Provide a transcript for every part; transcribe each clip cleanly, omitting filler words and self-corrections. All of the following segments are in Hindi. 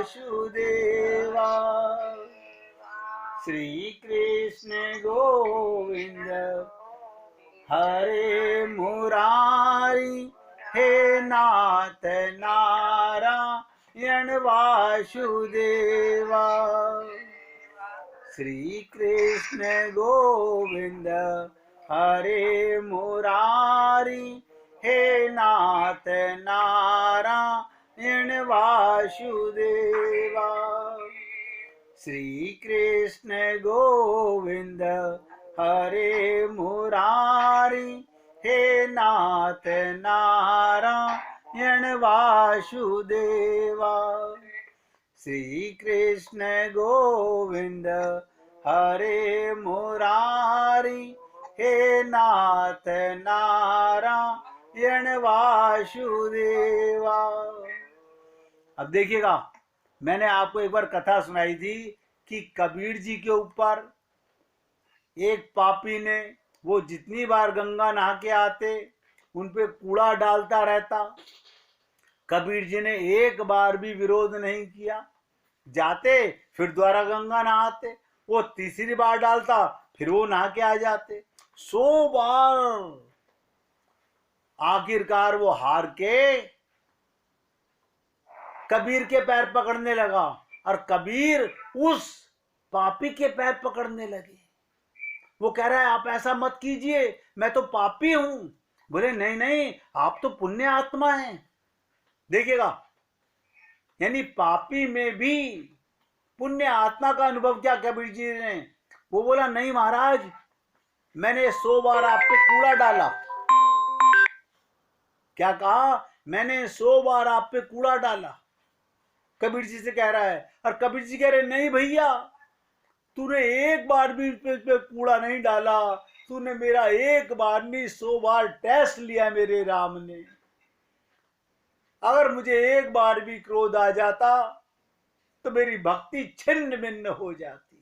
वासुदेवा। श्री कृष्ण गोविंद हरे मुरारी, हे नाथ नारायण वासुदेवा। श्री कृष्ण गोविंद हरे मुरारी, हे नाथ नारायण वासुदेवा। श्री कृष्ण गोविंद हरे मुरारी, हे नाथ नारायण वासुदेवा। श्री कृष्ण गोविंद हरे मुरारी, हे नाथ नारायण वासुदेवा। अब देखिएगा, मैंने आपको एक बार कथा सुनाई थी कि कबीर जी के ऊपर एक पापी ने, वो जितनी बार गंगा नहा के आते उन पे कूड़ा डालता रहता। कबीर जी ने एक बार भी विरोध नहीं किया, जाते फिर दोबारा गंगा नहाते, वो तीसरी बार डालता फिर वो नहा के आ जाते, 100 बार। आखिरकार वो हार के कबीर के पैर पकड़ने लगा और कबीर उस पापी के पैर पकड़ने लगे। वो कह रहा है आप ऐसा मत कीजिए, मैं तो पापी हूं। बोले नहीं नहीं, आप तो पुण्य आत्मा हैं। देखिएगा, यानी पापी में भी पुण्य आत्मा का अनुभव किया कबीर जी ने। वो बोला नहीं महाराज, मैंने 100 बार आप पे कूड़ा डाला। क्या कहा? मैंने 100 बार आप पे कूड़ा डाला, कबीर जी से कह रहा है। और कबीर जी कह रहे नहीं भैया, तूने एक बार भी पे कूड़ा नहीं डाला, तूने मेरा एक बार नहीं 100 बार टेस्ट लिया मेरे राम ने। अगर मुझे एक बार भी क्रोध आ जाता तो मेरी भक्ति छिन्न भिन्न हो जाती।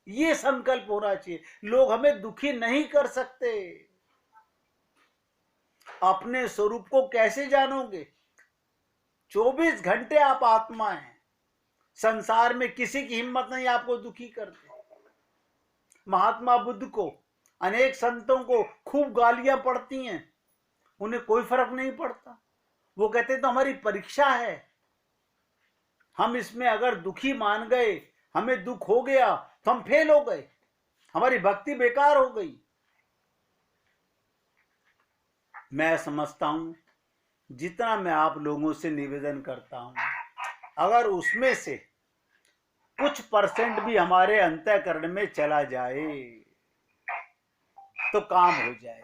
ये संकल्प होना चाहिए। लोग हमें दुखी नहीं कर सकते। अपने स्वरूप को कैसे जानोगे? 24 घंटे आप आत्मा हैं। संसार में किसी की हिम्मत नहीं आपको दुखी करते। महात्मा बुद्ध को, अनेक संतों को खूब गालियां पड़ती हैं, उन्हें कोई फर्क नहीं पड़ता। वो कहते तो हमारी परीक्षा है, हम इसमें अगर दुखी मान गए, हमें दुख हो गया तो हम फेल हो गए, हमारी भक्ति बेकार हो गई। मैं समझता हूं, जितना मैं आप लोगों से निवेदन करता हूं, अगर उसमें से कुछ परसेंट भी हमारे अंतःकरण में चला जाए तो काम हो जाए।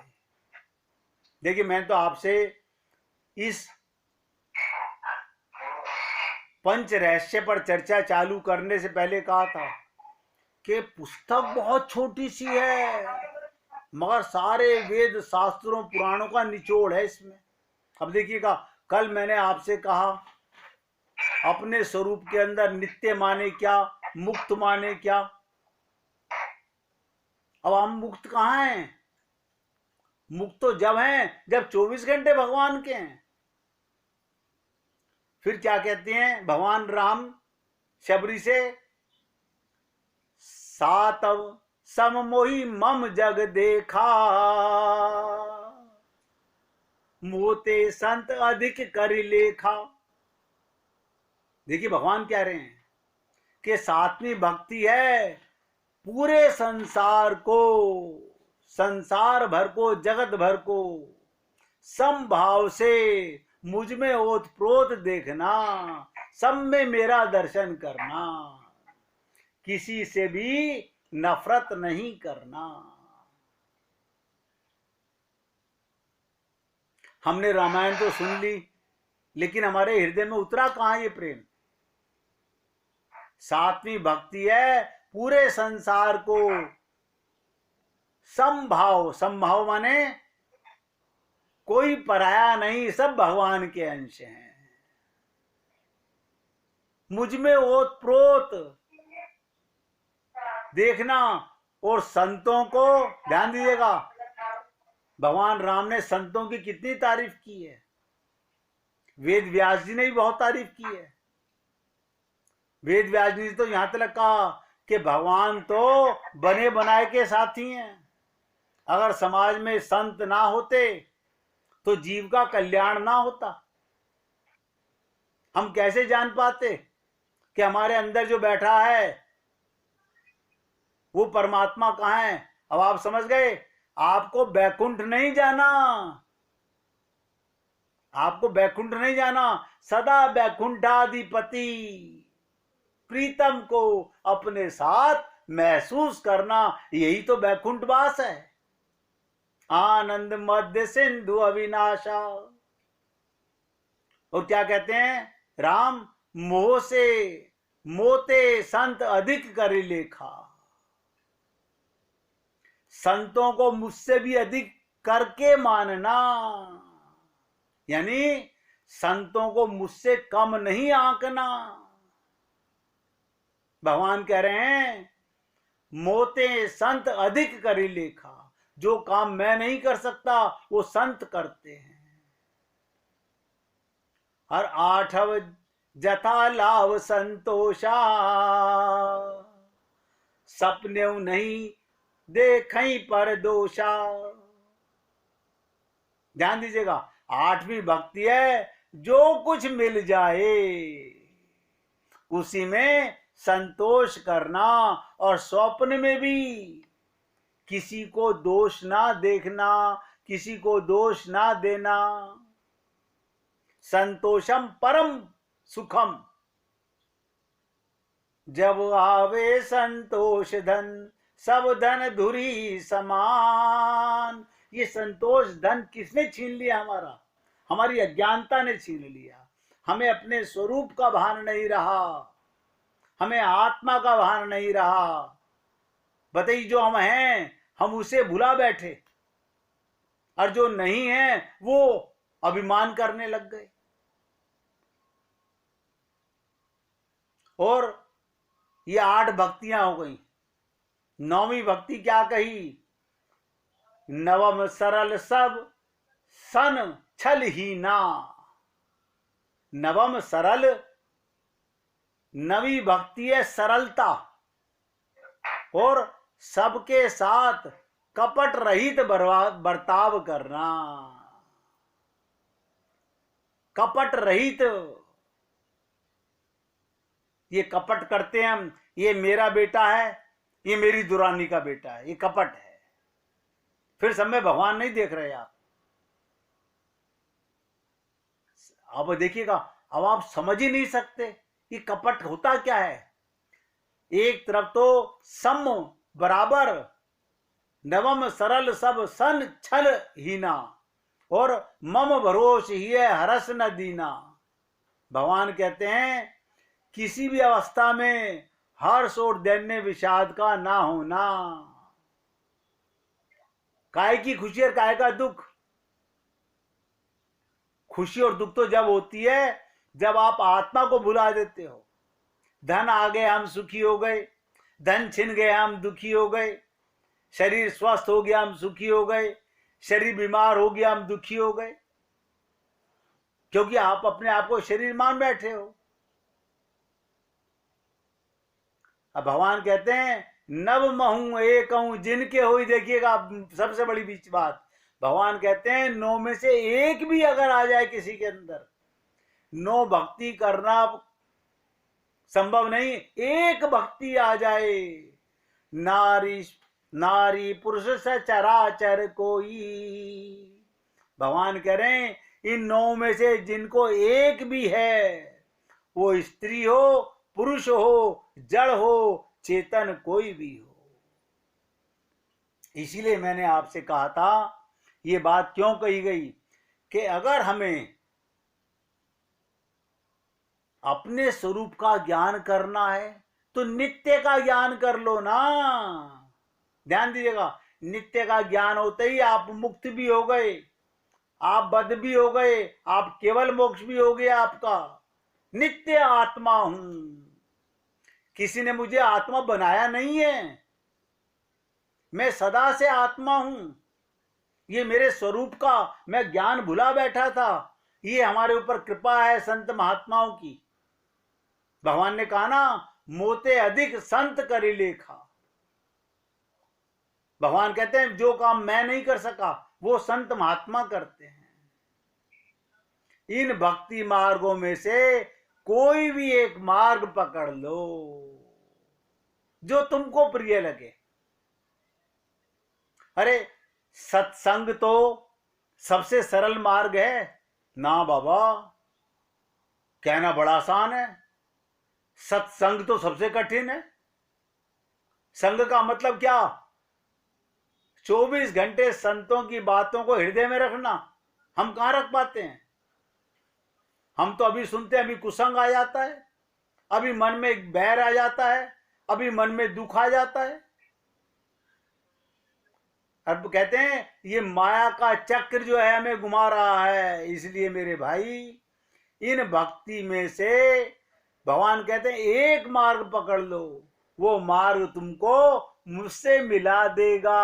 देखिए, मैं तो आपसे इस पंच रहस्य पर चर्चा चालू करने से पहले कहा था कि पुस्तक बहुत छोटी सी है, मगर सारे वेद शास्त्रों पुराणों का निचोड़ है इसमें। अब देखिएगा, कल मैंने आपसे कहा अपने स्वरूप के अंदर नित्य माने क्या, मुक्त माने क्या। अब हम मुक्त कहां हैं? मुक्त तो जब हैं जब 24 घंटे भगवान के हैं। फिर क्या कहते हैं भगवान राम शबरी से? सातव सममोहि मम जग देखा, मोते संत अधिक कर लेखा। देखिए, भगवान कह रहे हैं कि सातवीं भक्ति है पूरे संसार को, संसार भर को, जगत भर को समभाव से मुझ में ओतप्रोत देखना, सब में मेरा दर्शन करना, किसी से भी नफरत नहीं करना। हमने रामायण तो सुन ली, लेकिन हमारे हृदय में उतरा कहां ये प्रेम? सातवीं भक्ति है पूरे संसार को समभाव, समभाव माने कोई पराया नहीं, सब भगवान के अंश हैं। मुझ में ओतप्रोत देखना। और संतों को ध्यान दीजिएगा, भगवान राम ने संतों की कितनी तारीफ की है। वेद व्यास जी ने भी बहुत तारीफ की है। वेद व्यास जी ने तो यहां तक कहा कि भगवान तो बने बनाए के साथी हैं। अगर समाज में संत ना होते तो जीव का कल्याण ना होता। हम कैसे जान पाते कि हमारे अंदर जो बैठा है वो परमात्मा कहाँ है? अब आप समझ गए। आपको बैकुंठ नहीं जाना, आपको बैकुंठ नहीं जाना, सदा बैकुंठाधिपति प्रीतम को अपने साथ महसूस करना, यही तो बैकुंठ वास है। आनंद मध्य सिंधु अविनाशा। और क्या कहते हैं राम? मोह से मोते संत अधिक कर लेखा। संतों को मुझसे भी अधिक करके मानना, यानी संतों को मुझसे कम नहीं आंकना। भगवान कह रहे हैं मोते संत अधिक करी लेखा। जो काम मैं नहीं कर सकता वो संत करते हैं। हर आठव जथा लाभ संतोषा, सपने नहीं देखई पर दोषा। ध्यान दीजिएगा, 8वीं भक्ति है जो कुछ मिल जाए उसी में संतोष करना, और स्वप्न में भी किसी को दोष ना देखना, किसी को दोष ना देना। संतोषम परम सुखम, जब आवे संतोष धन सब धन धुरी समान। ये संतोष धन किसने छीन लिया? हमारा, हमारी अज्ञानता ने छीन लिया। हमें अपने स्वरूप का भान नहीं रहा, हमें आत्मा का भान नहीं रहा। बताइए, जो हम हैं हम उसे भुला बैठे, और जो नहीं है वो अभिमान करने लग गए। और ये 8 भक्तियां हो गई। 9वीं भक्ति क्या कही? नवम सरल सब सन छल ही ना। नवम सरल, 9वीं भक्ति है सरलता, और सबके साथ कपट रहित बर्ताव करना। कपट रहित, ये कपट करते हैं हम, ये मेरा बेटा है, ये मेरी दुरानी का बेटा है, ये कपट है। फिर सब में भगवान नहीं देख रहे आप। अब देखिएगा, अब आप समझ ही नहीं सकते ये कपट होता क्या है। एक तरफ तो सम बराबर, नवम सरल सब सन छल हीना, और मम भरोस ही है हरस न दीना। भगवान कहते हैं किसी भी अवस्था में हर्ष और दैन्य विषाद का ना होना। काय की खुशी और काय का दुख? खुशी और दुख तो जब होती है जब आप आत्मा को भुला देते हो। धन आ गए हम सुखी हो गए, धन छिन गए हम दुखी हो गए, शरीर स्वस्थ हो गया हम सुखी हो गए, शरीर बीमार हो गया हम दुखी हो गए, क्योंकि आप अपने आप को शरीर मान बैठे हो। अब भगवान कहते हैं नव महू एक हूं जिनके हो। देखिएगा सबसे बड़ी बीच बात, भगवान कहते हैं 9 में से एक भी अगर आ जाए किसी के अंदर, 9 भक्ति करना संभव नहीं, एक भक्ति आ जाए, नारी नारी पुरुष से चराचर कोई। भगवान कह रहे हैं इन 9 में से जिनको एक भी है, वो स्त्री हो, पुरुष हो, जड़ हो, चेतन कोई भी हो। इसीलिए मैंने आपसे कहा था, ये बात क्यों कही गई कि अगर हमें अपने स्वरूप का ज्ञान करना है तो नित्य का ज्ञान कर लो ना। ध्यान दीजिएगा, नित्य का ज्ञान होते ही आप मुक्त भी हो गए, आप बद्ध भी हो गए, आप केवल मोक्ष भी हो गया आपका। नित्य आत्मा हूं, किसी ने मुझे आत्मा बनाया नहीं है, मैं सदा से आत्मा हूं। ये मेरे स्वरूप का मैं ज्ञान भुला बैठा था, ये हमारे ऊपर कृपा है संत महात्माओं की। भगवान ने कहा ना, मोते अधिक संत करी लेखा। भगवान कहते हैं जो काम मैं नहीं कर सका वो संत महात्मा करते हैं। इन भक्ति मार्गों में से कोई भी एक मार्ग पकड़ लो जो तुमको प्रिय लगे। अरे सत्संग तो सबसे सरल मार्ग है ना बाबा, कहना बड़ा आसान है। सत्संग तो सबसे कठिन है। संग का मतलब क्या? 24 घंटे संतों की बातों को हृदय में रखना। हम कहां रख पाते हैं? हम तो अभी सुनते हैं, अभी कुसंग आ जाता है, अभी मन में बैर आ जाता है, अभी मन में दुख आ जाता है। अब कहते हैं ये माया का चक्र जो है हमें घुमा रहा है। इसलिए मेरे भाई, इन भक्ति में से भगवान कहते हैं एक मार्ग पकड़ लो, वो मार्ग तुमको मुझसे मिला देगा।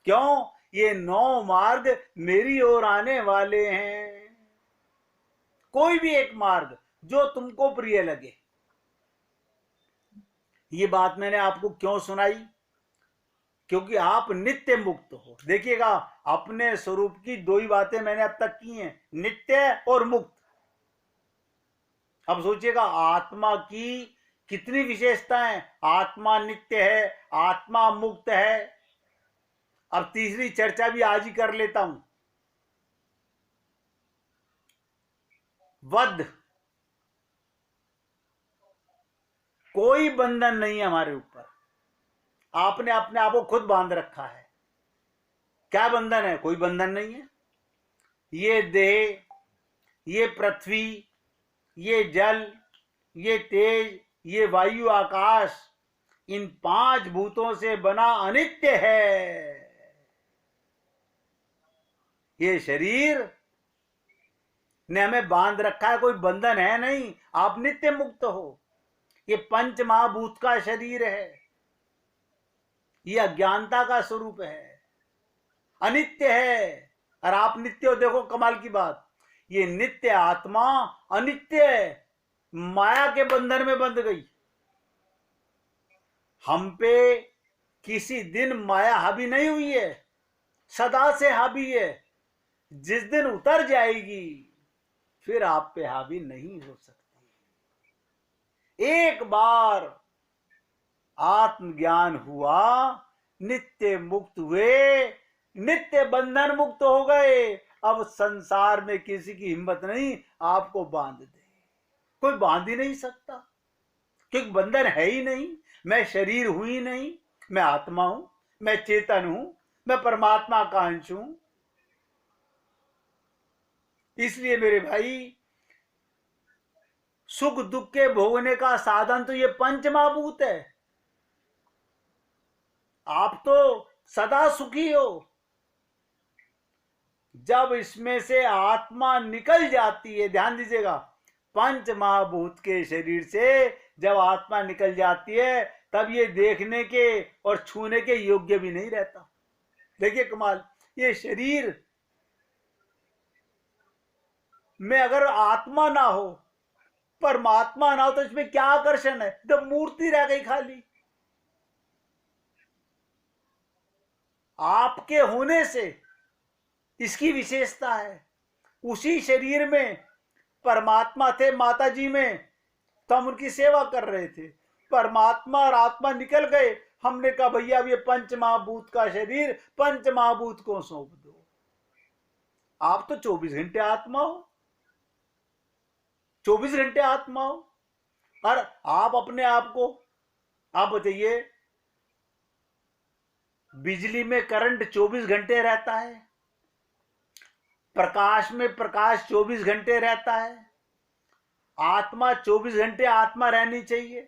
क्यों? ये 9 मार्ग मेरी ओर आने वाले हैं। कोई भी एक मार्ग जो तुमको प्रिय लगे। ये बात मैंने आपको क्यों सुनाई? क्योंकि आप नित्य मुक्त हो। देखिएगा, अपने स्वरूप की 2 ही बातें मैंने अब तक की हैं, नित्य और मुक्त। अब सोचिएगा, आत्मा की कितनी विशेषताएं। आत्मा नित्य है, आत्मा मुक्त है। अब तीसरी चर्चा भी आज ही कर लेता हूं। वध, कोई बंधन नहीं है हमारे ऊपर। आपने अपने आप को खुद बांध रखा है। क्या बंधन है? कोई बंधन नहीं है। ये देह, ये पृथ्वी, ये जल, ये तेज, ये वायु, आकाश, इन 5 भूतों से बना अनित्य है। ये शरीर ने हमें बांध रखा है, कोई बंधन है नहीं। आप नित्य मुक्त हो। ये 5 महाभूत का शरीर है, ये अज्ञानता का स्वरूप है, अनित्य है। और आप नित्य हो। देखो कमाल की बात, ये नित्य आत्मा अनित्य माया के बंधन में बंध गई। हम पे किसी दिन माया हावी नहीं हुई है, सदा से हावी है। जिस दिन उतर जाएगी फिर आप पे हावी नहीं हो सकती। एक बार आत्मज्ञान हुआ, नित्य मुक्त हुए, नित्य बंधन मुक्त हो गए। अब संसार में किसी की हिम्मत नहीं आपको बांध दे। कोई बांध ही नहीं सकता, क्योंकि बंधन है ही नहीं। मैं शरीर हूं ही नहीं, मैं आत्मा हूं, मैं चेतन हूं, मैं परमात्मा का अंश हूं। इसलिए मेरे भाई, सुख दुख के भोगने का साधन तो ये 5 महाभूत है। आप तो सदा सुखी हो। जब इसमें से आत्मा निकल जाती है, ध्यान दीजिएगा, 5 महाभूत के शरीर से जब आत्मा निकल जाती है तब ये देखने के और छूने के योग्य भी नहीं रहता। देखिए कमाल, ये शरीर में अगर आत्मा ना हो, परमात्मा ना हो, तो इसमें क्या आकर्षण है? जब मूर्ति रह गई खाली। आपके होने से इसकी विशेषता है। उसी शरीर में परमात्मा थे माता जी में, तो हम उनकी सेवा कर रहे थे। परमात्मा और आत्मा निकल गए, हमने कहा भैया अब ये 5 महाभूत का शरीर 5 महाभूत को सौंप दो। आप तो 24 घंटे आत्मा हो, 24 घंटे आत्मा हो। और आप अपने आप को, आप बताइए, बिजली में करंट 24 घंटे रहता है, प्रकाश में प्रकाश 24 घंटे रहता है। आत्मा 24 घंटे आत्मा रहनी चाहिए।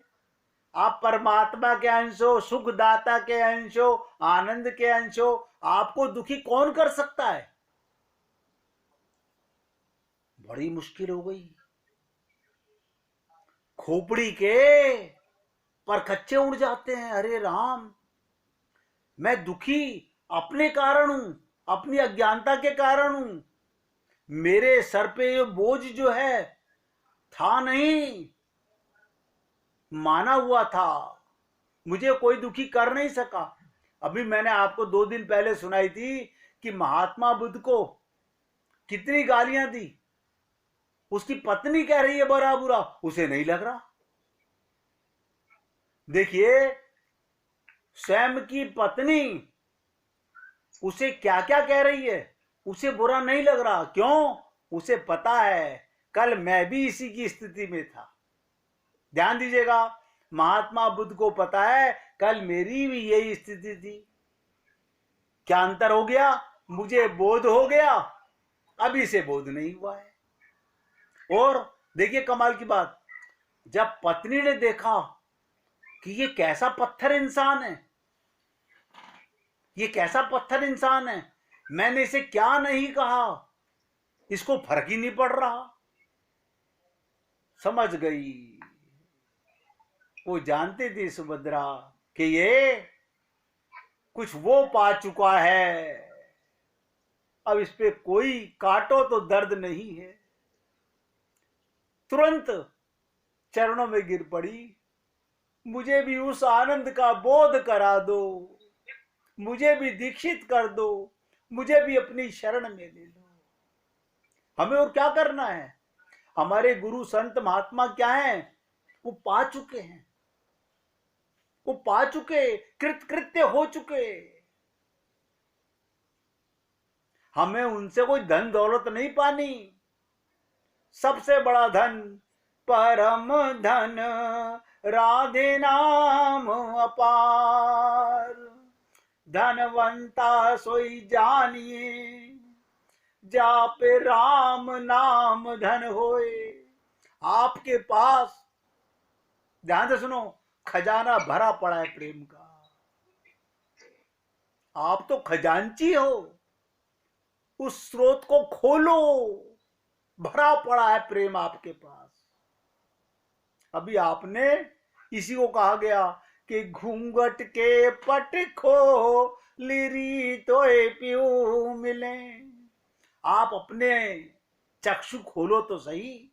आप परमात्मा के अंश हो, सुखदाता के अंश हो, आनंद के अंश हो। आपको दुखी कौन कर सकता है? बड़ी मुश्किल हो गई। खोपड़ी के परखच्चे उड़ जाते हैं। अरे राम, मैं दुखी अपने कारण हूं, अपनी अज्ञानता के कारण हूं। मेरे सर पे ये बोझ जो है था नहीं, माना हुआ था, मुझे कोई दुखी कर नहीं सका। अभी मैंने आपको 2 दिन पहले सुनाई थी कि महात्मा बुद्ध को कितनी गालियां दी। उसकी पत्नी कह रही है बड़ा बुरा, उसे नहीं लग रहा। देखिए, स्वयं की पत्नी उसे क्या क्या कह रही है, उसे बुरा नहीं लग रहा। क्यों? उसे पता है कल मैं भी इसी की स्थिति में था। ध्यान दीजिएगा, महात्मा बुद्ध को पता है कल मेरी भी यही स्थिति थी। क्या अंतर हो गया? मुझे बोध हो गया, अभी से बोध नहीं हुआ है। और देखिए कमाल की बात, जब पत्नी ने देखा कि ये कैसा पत्थर इंसान है, ये कैसा पत्थर इंसान है, मैंने इसे क्या नहीं कहा, इसको फर्क ही नहीं पड़ रहा, समझ गई। वो जानती थी सुभद्रा कि ये कुछ वो पा चुका है, अब इस पे कोई काटो तो दर्द नहीं है। तुरंत चरणों में गिर पड़ी, मुझे भी उस आनंद का बोध करा दो, मुझे भी दीक्षित कर दो, मुझे भी अपनी शरण में ले लो। हमें और क्या करना है? हमारे गुरु संत महात्मा क्या हैं? वो पा चुके हैं, वो पा चुके, कृतकृत्य हो चुके। हमें उनसे कोई धन दौलत नहीं पानी। सबसे बड़ा धन परम धन राधे नाम अपार, धनवंता सोई जानिए, जापे राम नाम धन होए। आपके पास, ध्यान से सुनो, खजाना भरा पड़ा है प्रेम का। आप तो खजांची हो, उस स्रोत को खोलो, भरा पड़ा है प्रेम आपके पास। अभी आपने, इसी को कहा गया कि घूंघट के पट खो लिरी तो प्यू मिले। आप अपने चक्षु खोलो तो सही,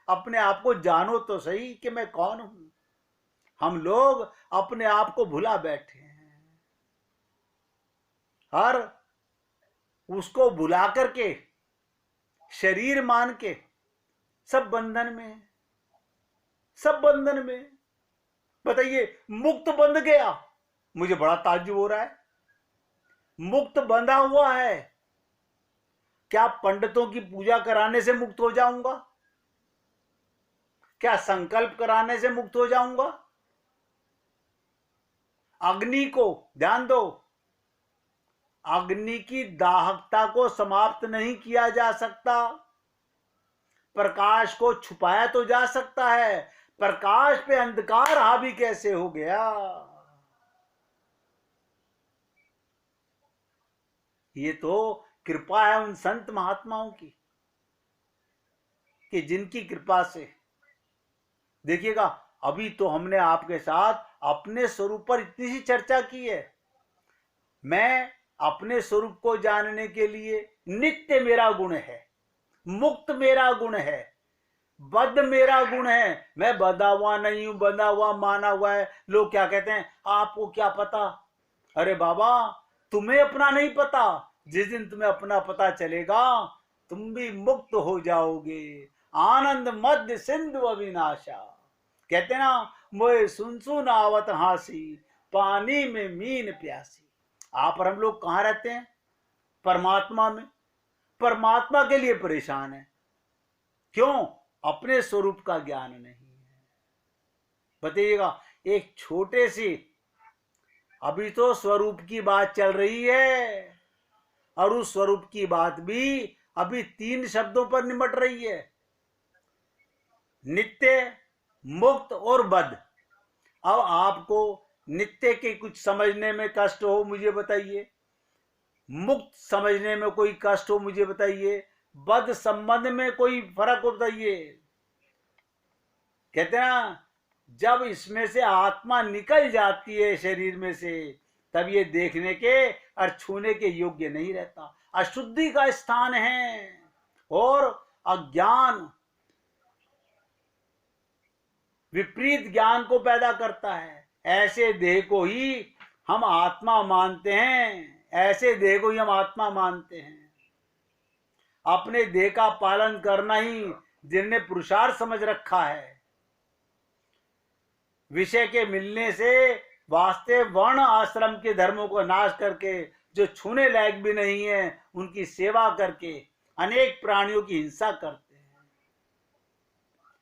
अपने आप को जानो तो सही कि मैं कौन हूं। हम लोग अपने आप को भुला बैठे हैं, हर उसको भुला करके शरीर मान के सब बंधन में, सब बंधन में। बताइए, मुक्त बंध गया, मुझे बड़ा ताज्जुब हो रहा है। मुक्त बंधा हुआ है, क्या पंडितों की पूजा कराने से मुक्त हो जाऊंगा? क्या संकल्प कराने से मुक्त हो जाऊंगा? अग्नि को ध्यान दो, अग्नि की दाहकता को समाप्त नहीं किया जा सकता। प्रकाश को छुपाया तो जा सकता है, प्रकाश पे अंधकार हावी कैसे हो गया? ये तो कृपा है उन संत महात्माओं की, कि जिनकी कृपा से, देखिएगा, अभी तो हमने आपके साथ अपने स्वरूप पर इतनी सी चर्चा की है। मैं अपने स्वरूप को जानने के लिए नित्य मेरा गुण है, मुक्त मेरा गुण है, बद्ध मेरा गुण है। मैं बंधा हुआ नहीं हूं, बंधा हुआ माना हुआ है। लोग क्या कहते हैं, आपको क्या पता? अरे बाबा, तुम्हें अपना नहीं पता, जिस दिन तुम्हें अपना पता चलेगा तुम भी मुक्त हो जाओगे। आनंद मध्य सिंधु अविनाशा, कहते ना, मोए सुन सुन आवत हासी, पानी में मीन प्यासी। आप और हम लोग कहाँ रहते हैं? परमात्मा में। परमात्मा के लिए परेशान है, क्यों? अपने स्वरूप का ज्ञान नहीं है। बताइएगा, एक छोटे सी, अभी तो स्वरूप की बात चल रही है, और उस स्वरूप की बात भी अभी 3 शब्दों पर निमट रही है, नित्य, मुक्त और बद्ध। अब आपको नित्य के कुछ समझने में कष्ट हो, मुझे बताइए। मुक्त समझने में कोई कष्ट हो, मुझे बताइए। बद्ध संबंध में कोई फर्क हो, बताइए। कहते ना, जब इसमें से आत्मा निकल जाती है शरीर में से, तब ये देखने के और छूने के योग्य नहीं रहता। अशुद्धि का स्थान है, और अज्ञान विपरीत ज्ञान को पैदा करता है। ऐसे देह को ही हम आत्मा मानते हैं, ऐसे देह को ही हम आत्मा मानते हैं। अपने देह का पालन करना ही जिनने पुरुषार्थ समझ रखा है। विषय के मिलने से वास्तव वर्ण आश्रम के धर्मों को नाश करके जो छूने लायक भी नहीं है उनकी सेवा करके अनेक प्राणियों की हिंसा करते हैं।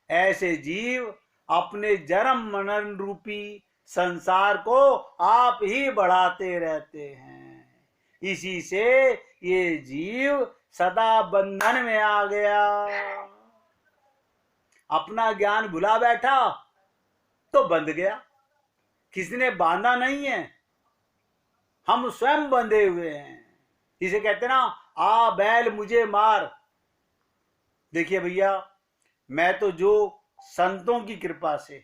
ऐसे जीव अपने जन्म मरण रूपी संसार को आप ही बढ़ाते रहते हैं। इसी से ये जीव सदा बंधन में आ गया। अपना ज्ञान भुला बैठा तो बंध गया। किसी ने बांधा नहीं है, हम स्वयं बंधे हुए हैं। इसे कहते ना, आ बैल मुझे मार। देखिए भैया, मैं तो जो संतों की कृपा से,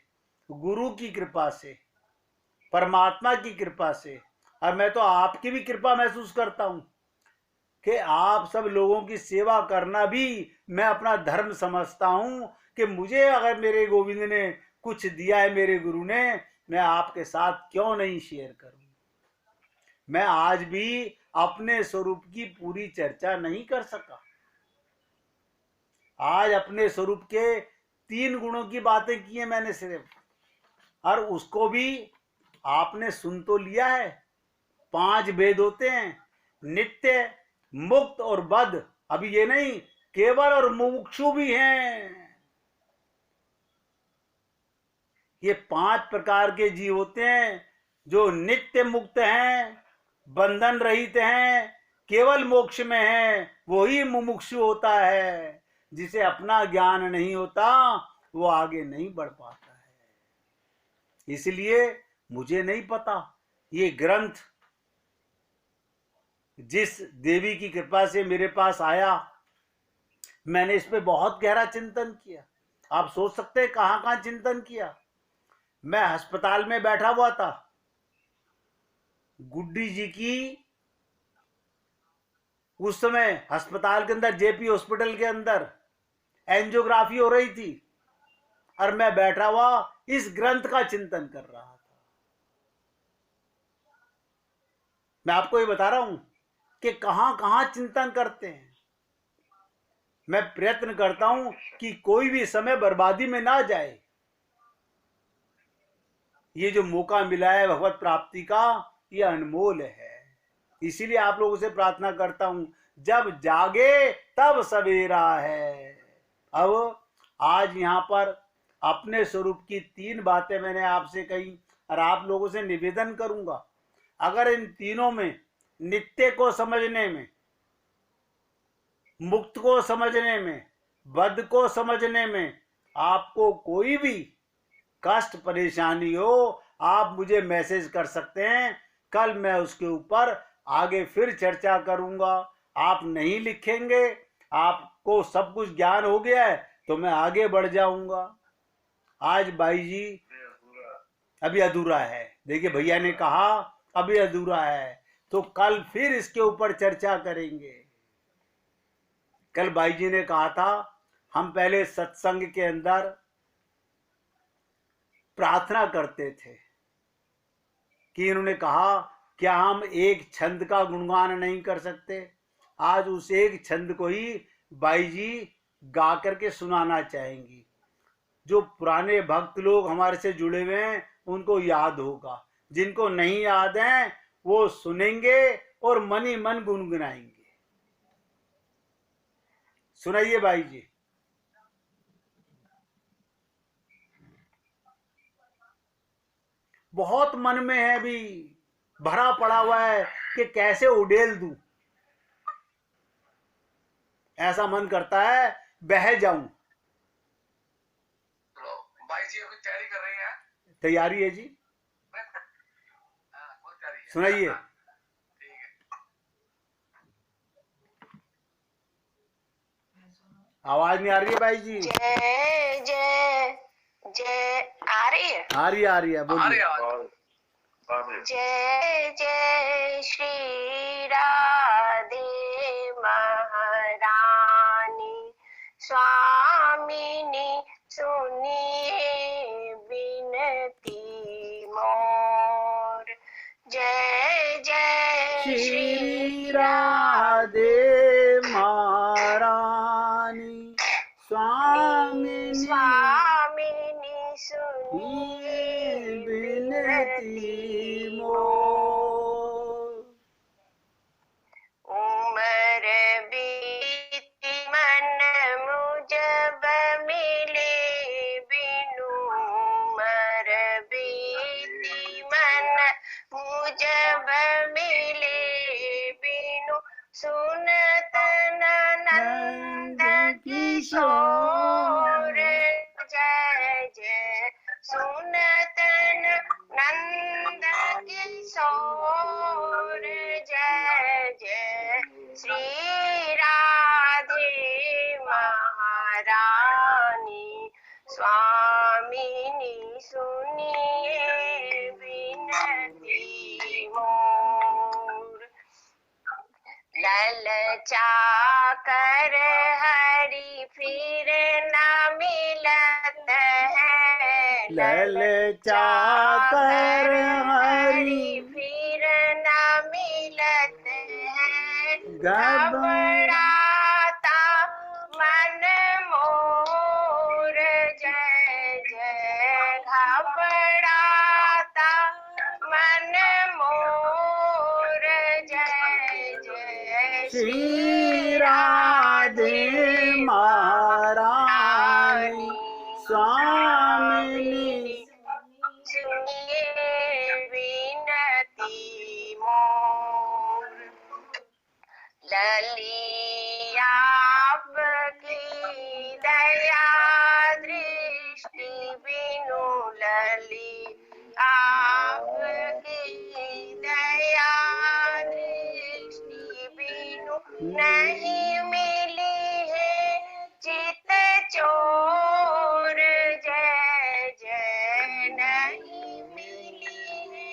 गुरु की कृपा से, परमात्मा की कृपा से, और मैं तो आपकी भी कृपा महसूस करता हूं कि आप सब लोगों की सेवा करना भी मैं अपना धर्म समझता हूं कि मुझे अगर मेरे गोविंद ने कुछ दिया है, मेरे गुरु ने, मैं आपके साथ क्यों नहीं शेयर करूं। मैं आज भी अपने स्वरूप की पूरी चर्चा नहीं कर सका। आज अपने स्वरूप के 3 गुणों की बातें की है मैंने सिर्फ, और उसको भी आपने सुन तो लिया है। 5 भेद होते हैं, नित्य, मुक्त और बद्ध। अभी ये नहीं, केवल और मुमुक्षु भी हैं। ये 5 प्रकार के जीव होते हैं जो नित्य मुक्त हैं, बंधन रहित हैं, केवल मोक्ष में हैं। वही मुमुक्षु होता है। जिसे अपना ज्ञान नहीं होता वो आगे नहीं बढ़ पाता है। इसलिए मुझे नहीं पता ये ग्रंथ जिस देवी की कृपा से मेरे पास आया, मैंने इस पे बहुत गहरा चिंतन किया। आप सोच सकते हैं कहां कहां चिंतन किया। मैं अस्पताल में बैठा हुआ था, गुड्डी जी की उस समय अस्पताल के अंदर, जेपी हॉस्पिटल के अंदर एंजियोग्राफी हो रही थी, और मैं बैठा हुआ इस ग्रंथ का चिंतन कर रहा था। मैं आपको ये बता रहा हूं कि कहां कहां चिंतन करते हैं। मैं प्रयत्न करता हूं कि कोई भी समय बर्बादी में ना जाए। ये जो मौका मिला है भगवत प्राप्ति का, ये अनमोल है। इसीलिए आप लोगों से प्रार्थना करता हूं, जब जागे तब सवेरा है। अब आज यहां पर अपने स्वरूप की 3 बातें मैंने आपसे कही, और आप लोगों से निवेदन करूंगा, अगर इन तीनों में, नित्य को समझने में, मुक्त को समझने में, बद्ध को समझने में आपको कोई भी कष्ट परेशानी हो, आप मुझे मैसेज कर सकते हैं। कल मैं उसके ऊपर आगे फिर चर्चा करूंगा। आप नहीं लिखेंगे, आपको सब कुछ ज्ञान हो गया है, तो मैं आगे बढ़ जाऊंगा। आज भाई जी अभी अधूरा है। देखिए भैया ने कहा अभी अधूरा है, तो कल फिर इसके ऊपर चर्चा करेंगे। कल भाई जी ने कहा था, हम पहले सत्संग के अंदर प्रार्थना करते थे कि इन्होंने कहा क्या हम एक छंद का गुणगान नहीं कर सकते। आज उस एक छंद को ही बाई जी गा करके सुनाना चाहेंगी। जो पुराने भक्त लोग हमारे से जुड़े हुए हैं उनको याद होगा, जिनको नहीं याद है वो सुनेंगे और मन ही मन गुनगुनाएंगे। सुनाइए भाई जी। बहुत मन में है, अभी भरा पड़ा हुआ है कि कैसे उड़ेल दूं। ऐसा मन करता है बह जाऊं। भाई जी अभी तैयारी कर रही हैं? तैयारी है जी, सुनाइए। ठीक है। आवाज नहीं आ रही है भाई जी? जय जय जय आ रही है? आ रही है, बोलिए। जय जय श्री राधे महारानी स्वामिनी सुनिए विनती मोर। जय जय श्री राधे महारानी स्वामिनी स्वामिनी सुनिए विनती मोर। उमर बीती मन मुझब मिले बिनु। उमर बीती मन मुझब मिले बिनु। सुनत नंद किशोर। जय जय सुनत नंद किशोर। जय जय श्री राधे महारानी स्वामिनी सुनिए विनती मोर। ललचा कर हरि फिर न मिलत है। ललचा कर हरि फिर न मिलत है। घबराता मन मोर। जय जय घबराता मन मोर। जय जय श्री राधे महारानी स्वामिनी सुनिए विनती मोर। ललिया आपकी दया दृष्टि बिनु। लली आपकी दया दृष्टि बिनु। नहीं मिली है चित चोर। जय जय नहीं मिली है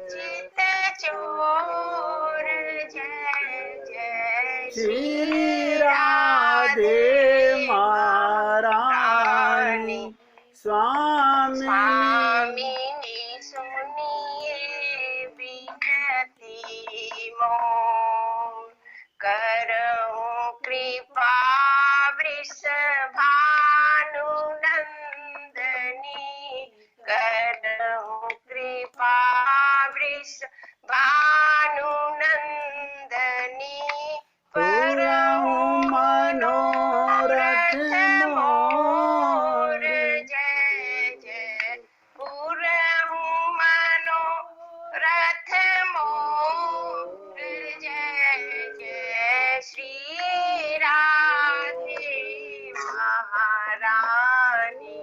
चित चोर। जय जय श्री राधे महारानी स्वामिनी स्वामिनी सुनिए विनती मोर। करऊं कृपा वृषभानुनंदनी। करऊं कृपा वृषभानुनंदनी। पूरऊं मनोरथ मोर। जय जय पूरऊं मनोरथ मोर। जय जय श्री राधे महारानी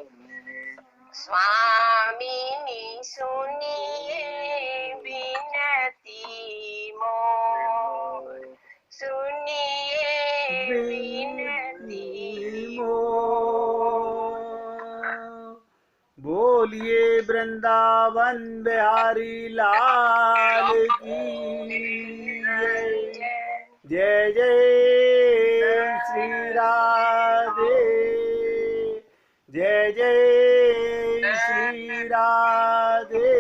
स्वामिनी सुनिए विनती मोर। सुनिए विनती बोलिए वृंदावन बिहारी लाल की जय जय श्री राधे। जय जय श्री राधे।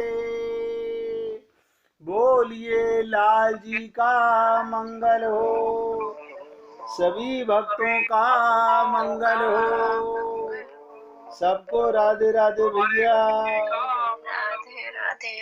बोलिए लाल जी का मंगल हो। सभी भक्तों का मंगल हो। सबको राधे राधे भैया। राधे राधे।